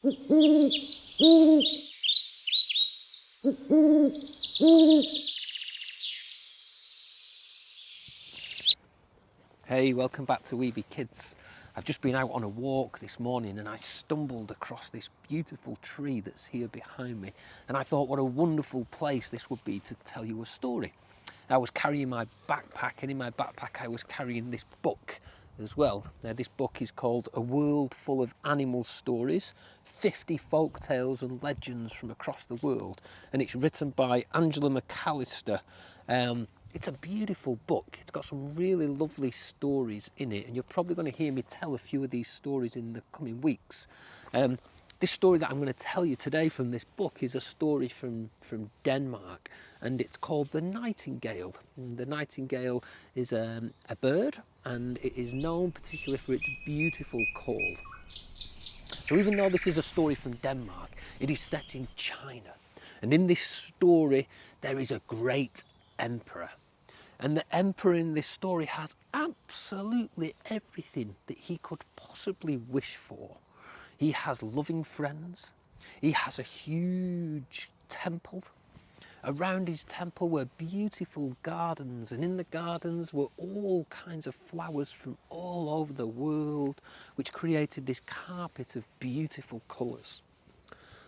Hey, welcome back to We Be Kids. I've just been out on a walk this morning and I stumbled across this beautiful tree that's here behind me, and I thought what a wonderful place this would be to tell you a story. I was carrying my backpack, and in my backpack I was carrying this book as well. Now, this book is called A World Full of Animal Stories, 50 folk tales and legends from across the world, and it's written by Angela McAllister. It's a beautiful book. It's got some really lovely stories in it, and you're probably going to hear me tell a few of these stories in the coming weeks. This story that I'm going to tell you today from this book is a story from Denmark, and it's called The Nightingale. And the nightingale is a bird, and it is known particularly for its beautiful call. So even though this is a story from Denmark, it is set in China. And in this story, there is a great emperor. And the emperor in this story has absolutely everything that he could possibly wish for. He has loving friends. He has a huge temple. Around his temple were beautiful gardens, and in the gardens were all kinds of flowers from all over the world, which created this carpet of beautiful colours.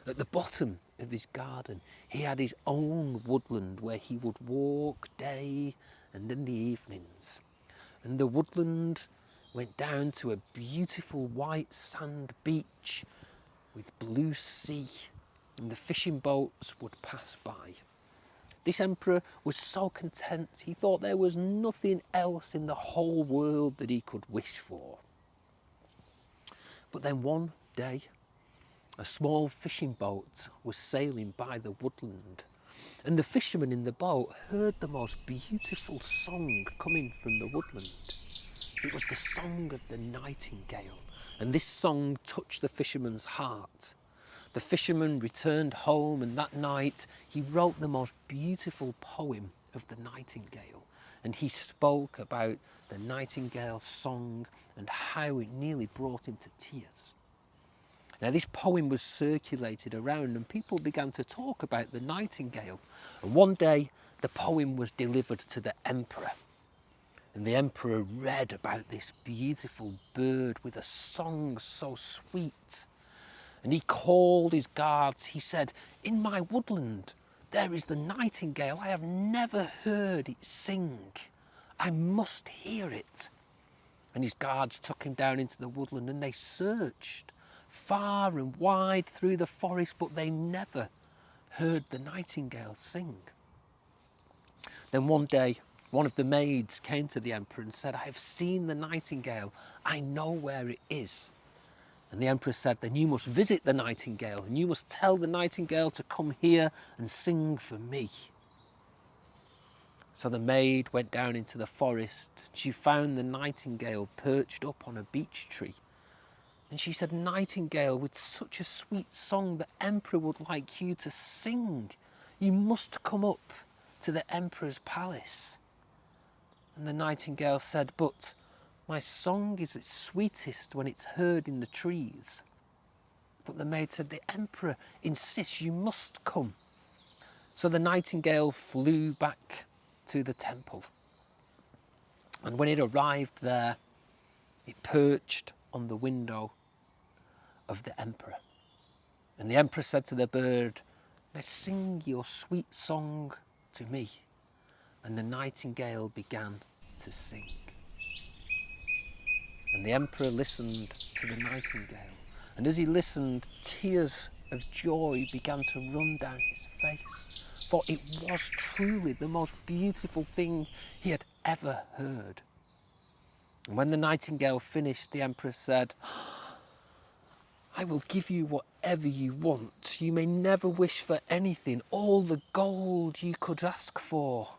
At the bottom of his garden, he had his own woodland where he would walk day and in the evenings. And the woodland went down to a beautiful white sand beach with blue sea, and the fishing boats would pass by. This emperor was so content, he thought there was nothing else in the whole world that he could wish for. But then one day, a small fishing boat was sailing by the woodland, and the fisherman in the boat heard the most beautiful song coming from the woodland. It was the song of the nightingale, and this song touched the fisherman's heart. The fisherman returned home, and that night he wrote the most beautiful poem of the nightingale, and he spoke about the nightingale's song and how it nearly brought him to tears. Now, this poem was circulated around, and people began to talk about the nightingale. And one day, the poem was delivered to the emperor. And the emperor read about this beautiful bird with a song so sweet. And he called his guards. He said, "In my woodland, there is the nightingale. I have never heard it sing. I must hear it." And his guards took him down into the woodland, and they searched far and wide through the forest, but they never heard the nightingale sing. Then one day, one of the maids came to the emperor and said, "I have seen the nightingale. I know where it is." And the emperor said, "Then you must visit the nightingale, and you must tell the nightingale to come here and sing for me." So the maid went down into the forest. She found the nightingale perched up on a beech tree. And she said, "Nightingale, with such a sweet song, the emperor would like you to sing. You must come up to the emperor's palace." And the nightingale said, "But my song is its sweetest when it's heard in the trees." But the maid said, "The emperor insists you must come." So the nightingale flew back to the temple. And when it arrived there, it perched on the window of the emperor. And the emperor said to the bird, "Now sing your sweet song to me." And the nightingale began to sing. And the emperor listened to the nightingale. And as he listened, tears of joy began to run down his face, for it was truly the most beautiful thing he had ever heard. And when the nightingale finished, the emperor said, "I will give you whatever you want. You may never wish for anything. All the gold you could ask for.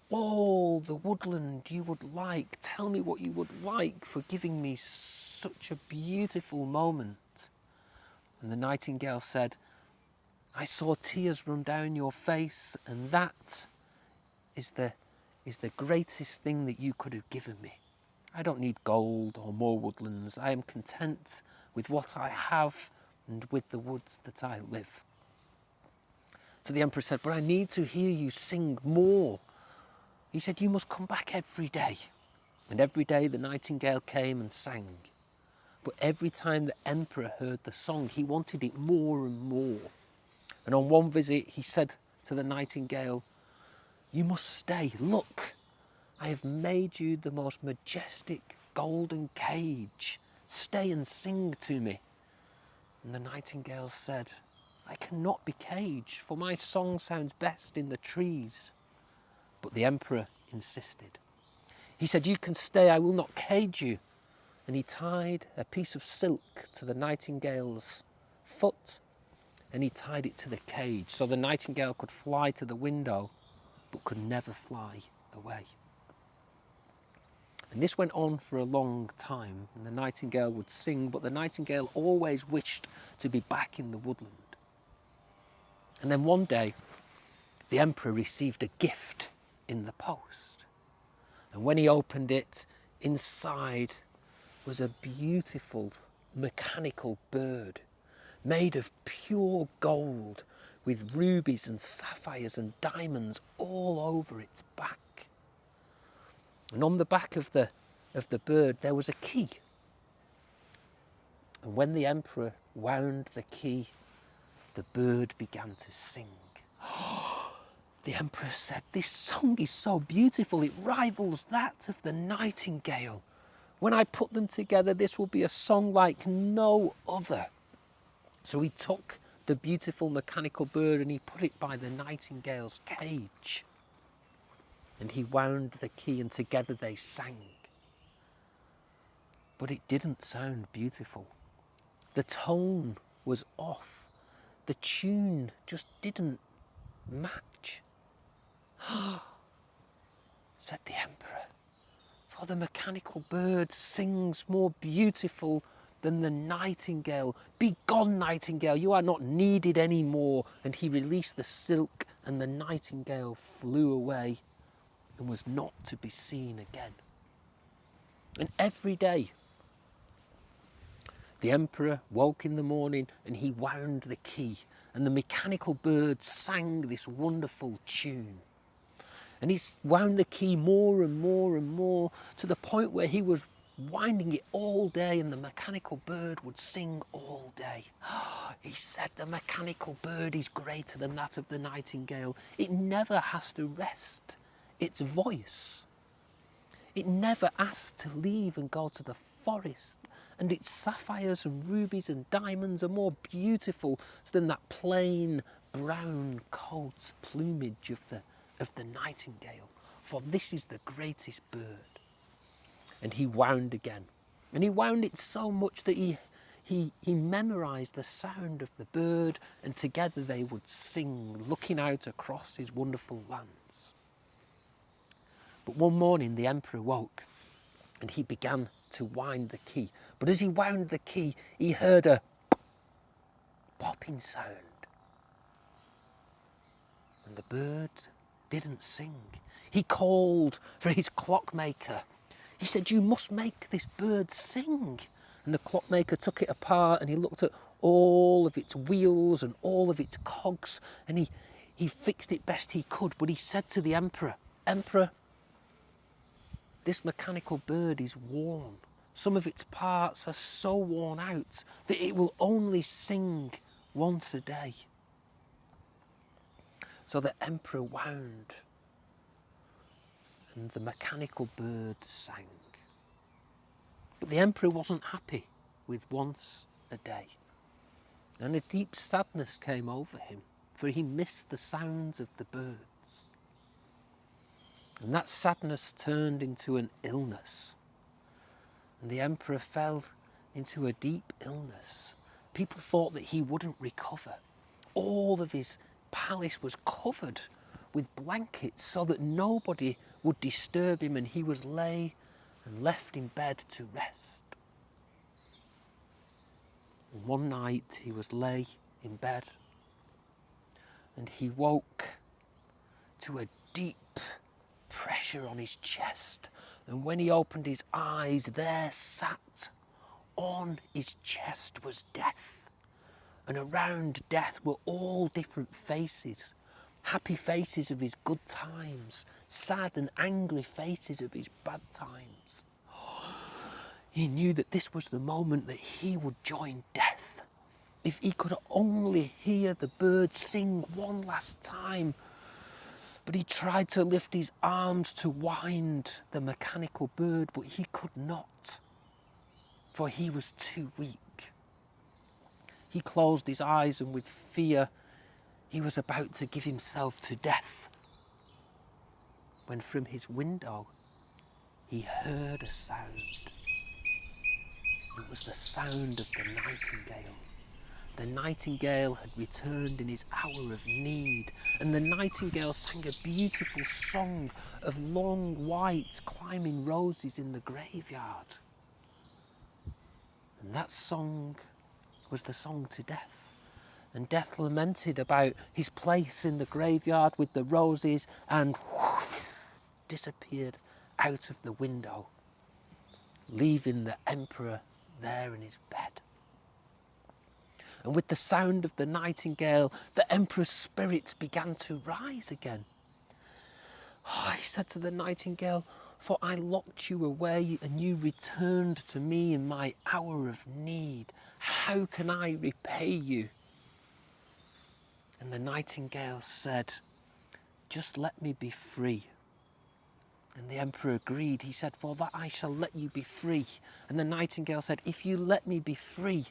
All the woodland you would like. Tell me what you would like for giving me such a beautiful moment." And the nightingale said, "I saw tears run down your face, and that is the greatest thing that you could have given me. I don't need gold or more woodlands. I am content with what I have and with the woods that I live. So the emperor said, but I need to hear you sing more. He said, you must come back every day. And every day the nightingale came and sang. But every time the emperor heard the song, he wanted it more and more. And on one visit, he said to the nightingale, you must stay. Look, I have made you the most majestic golden cage. Stay and sing to me. And the nightingale said, I cannot be caged, for my song sounds best in the trees. But the emperor insisted. He said, you can stay, I will not cage you. And he tied a piece of silk to the nightingale's foot, and he tied it to the cage, so the nightingale could fly to the window, but could never fly away. And this went on for a long time, and the nightingale would sing, but the nightingale always wished to be back in the woodland. And then one day, the emperor received a gift in the post. And when he opened it, inside was a beautiful mechanical bird made of pure gold with rubies and sapphires and diamonds all over its back. And on the back of the bird there was a key. And when the emperor wound the key, the bird began to sing. The emperor said, this song is so beautiful, it rivals that of the nightingale. When I put them together, this will be a song like no other. So he took the beautiful mechanical bird and he put it by the nightingale's cage. And he wound the key and together they sang. But it didn't sound beautiful. The tone was off. The tune just didn't match. Said the emperor, for the mechanical bird sings more beautiful than the nightingale. Be gone, nightingale, you are not needed anymore. And he released the silk and the nightingale flew away and was not to be seen again. And every day, the emperor woke in the morning and he wound the key and the mechanical bird sang this wonderful tune. And he wound the key more and more and more to the point where he was winding it all day and the mechanical bird would sing all day. He said the mechanical bird is greater than that of the nightingale. It never has to rest its voice. It never asks to leave and go to the forest. And its sapphires and rubies and diamonds are more beautiful than that plain brown coat plumage of the nightingale. For this is the greatest bird. And he wound again. And he wound it so much that he memorised the sound of the bird, and together they would sing, looking out across his wonderful lands. But one morning the emperor woke and he began to wind the key. But as he wound the key, he heard a popping sound. And the bird didn't sing. He called for his clockmaker. He said, you must make this bird sing. And the clockmaker took it apart and he looked at all of its wheels and all of its cogs, and he fixed it best he could. But he said to the emperor, Emperor, this mechanical bird is worn. Some of its parts are so worn out that it will only sing once a day. So the emperor wound and the mechanical bird sang. But the emperor wasn't happy with once a day. And a deep sadness came over him, for he missed the sounds of the birds. And that sadness turned into an illness. And the emperor fell into a deep illness. People thought that he wouldn't recover. All of his palace was covered with blankets so that nobody would disturb him, and he was lay and left in bed to rest. And one night he was lay in bed and he woke to a deep pressure on his chest, and when he opened his eyes, there sat on his chest was death. And around death were all different faces. Happy faces of his good times, sad and angry faces of his bad times. He knew that this was the moment that he would join death. If he could only hear the birds sing one last time. But he tried to lift his arms to wind the mechanical bird, but he could not, for he was too weak. He closed his eyes, and with fear, he was about to give himself to death, when from his window he heard a sound. It was the sound of the nightingale. The nightingale had returned in his hour of need, and the nightingale sang a beautiful song of long white climbing roses in the graveyard. And that song was the song to death. And death lamented about his place in the graveyard with the roses and disappeared out of the window, leaving the emperor there in his bed. And with the sound of the nightingale, the emperor's spirits began to rise again. Oh, he said to the nightingale, "For I locked you away and you returned to me in my hour of need. How can I repay you?" And the nightingale said, "Just let me be free." And the emperor agreed. He said, "For that I shall let you be free." And the nightingale said, "If you let me be free,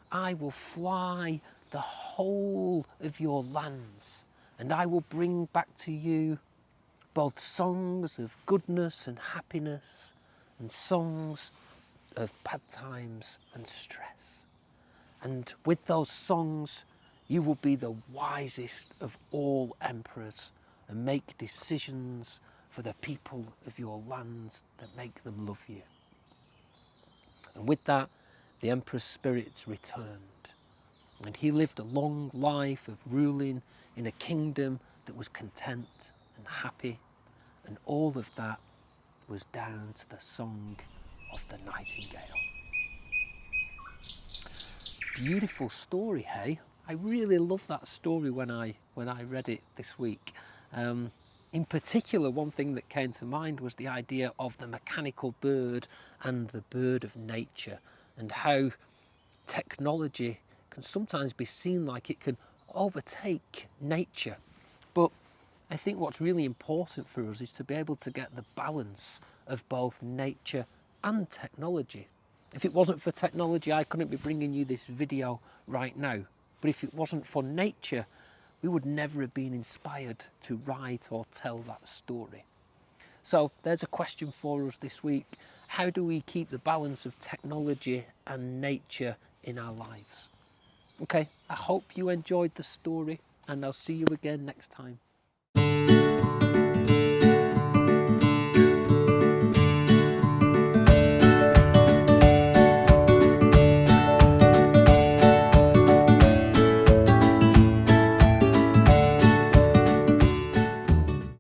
I will fly the whole of your lands, and I will bring back to you both songs of goodness and happiness and songs of bad times and stress. And with those songs, you will be the wisest of all emperors and make decisions for the people of your lands that make them love you." And with that, the emperor's spirits returned, and he lived a long life of ruling in a kingdom that was content and happy, and all of that was down to the song of the nightingale. Beautiful story, hey? I really love that story when I read it this week. In particular, one thing that came to mind was the idea of the mechanical bird and the bird of nature, and how technology can sometimes be seen like it can overtake nature. But I think what's really important for us is to be able to get the balance of both nature and technology. If it wasn't for technology, I couldn't be bringing you this video right now. But if it wasn't for nature, we would never have been inspired to write or tell that story. So there's a question for us this week. How do we keep the balance of technology and nature in our lives? Okay, I hope you enjoyed the story, and I'll see you again next time.